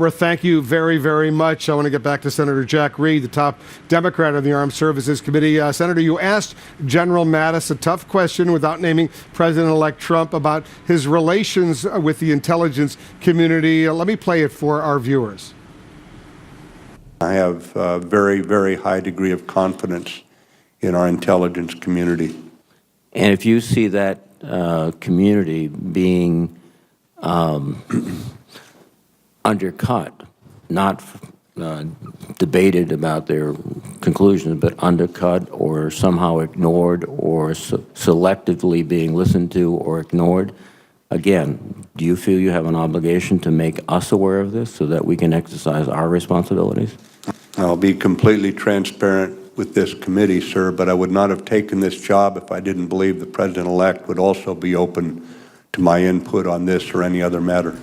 Thank you very, very much. I want to get back to Senator Jack Reed, the top Democrat on the Armed Services Committee. Senator, you asked General Mattis a tough question without naming President-elect Trump about his relations with the intelligence community. Let me play it for our viewers. I have a very, very high degree of confidence in our intelligence community. And if you see that community being undercut, not debated about their conclusions, but undercut or somehow ignored or selectively being listened to or ignored, again, do you feel you have an obligation to make us aware of this so that we can exercise our responsibilities? I'll be completely transparent with this committee, sir, but I would not have taken this job if I didn't believe the President-elect would also be open to my input on this or any other matter.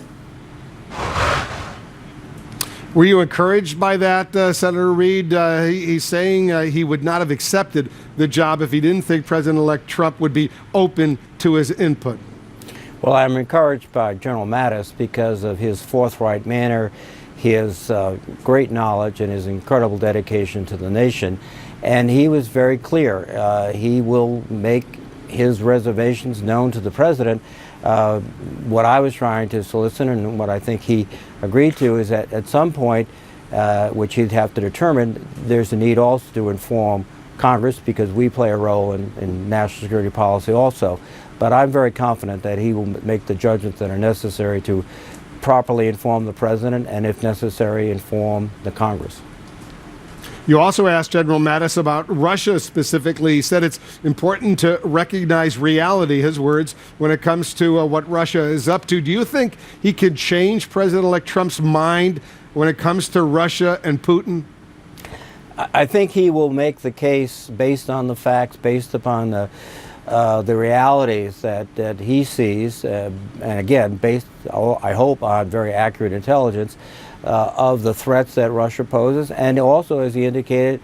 Were you encouraged by that, Senator Reed? He's saying he would not have accepted the job if he didn't think President-elect Trump would be open to his input. Well, I'm encouraged by General Mattis because of his forthright manner, his great knowledge, and his incredible dedication to the nation. And he was very clear. He will make his reservations known to the president. What I was trying to solicit and what I think he agreed to is that at some point, which he'd have to determine, there's a need also to inform Congress because we play a role in national security policy also. But I'm very confident that he will make the judgments that are necessary to properly inform the president and, if necessary, inform the Congress. You also asked General Mattis about Russia specifically. He said it's important to recognize reality, his words, when it comes to what Russia is up to. Do you think he could change President-elect Trump's mind when it comes to Russia and Putin? I think he will make the case based on the facts, based upon the realities that he sees, and again, based, I hope, on very accurate intelligence of the threats that Russia poses, and also, as he indicated,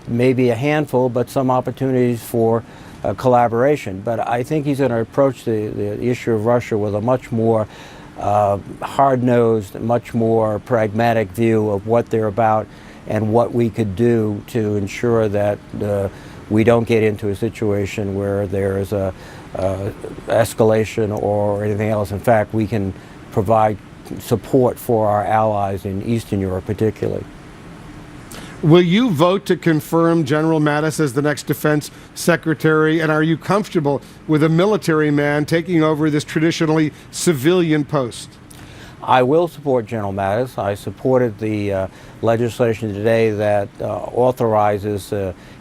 maybe a handful, but some opportunities for collaboration. But I think he's going to approach the issue of Russia with a much more hard-nosed, much more pragmatic view of what they're about and what we could do to ensure that we don't get into a situation where there is a escalation or anything else. In fact, we can provide support for our allies in Eastern Europe particularly. Will you vote to confirm General Mattis as the next defense secretary, and are you comfortable with a military man taking over this traditionally civilian post? I will support General Mattis. I supported the legislation today that authorizes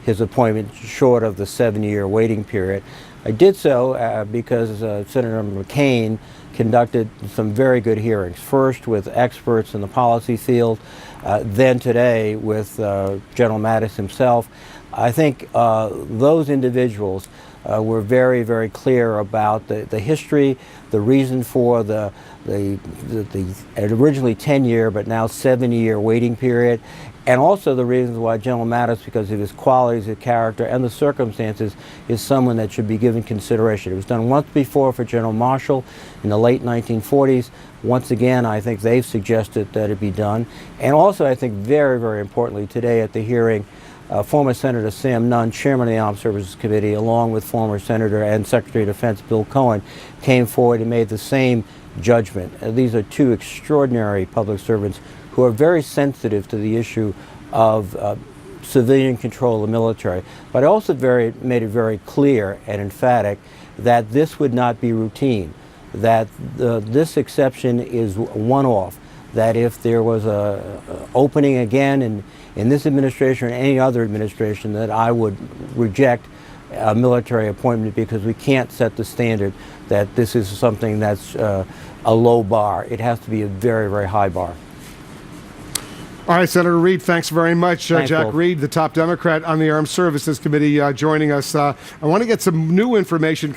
his appointment short of the 7-year waiting period. I did so because Senator McCain conducted some very good hearings, first with experts in the policy field, then today with General Mattis himself. I think those individuals were very, very clear about the history, the reason for the originally 10-year but now 7-year waiting period, and also the reasons why General Mattis, because of his qualities, his character, and the circumstances, is someone that should be given consideration. It was done once before for General Marshall in the late 1940s. Once again, I think they've suggested that it be done. And also, I think very, very importantly, today at the hearing, former Senator Sam Nunn, chairman of the Armed Services Committee, along with former Senator and Secretary of Defense Bill Cohen, came forward and made the same judgment. These are two extraordinary public servants who are very sensitive to the issue of civilian control of the military, but also made it very clear and emphatic that this would not be routine, that this exception is one-off, that if there was a opening again in this administration or any other administration, that I would reject a military appointment because we can't set the standard that this is something that's a low bar. It has to be a very, very high bar. All right, Senator Reed, thanks very much. Thanks, Jack Wolf. Reed, the top Democrat on the Armed Services Committee, joining us. I want to get some new information.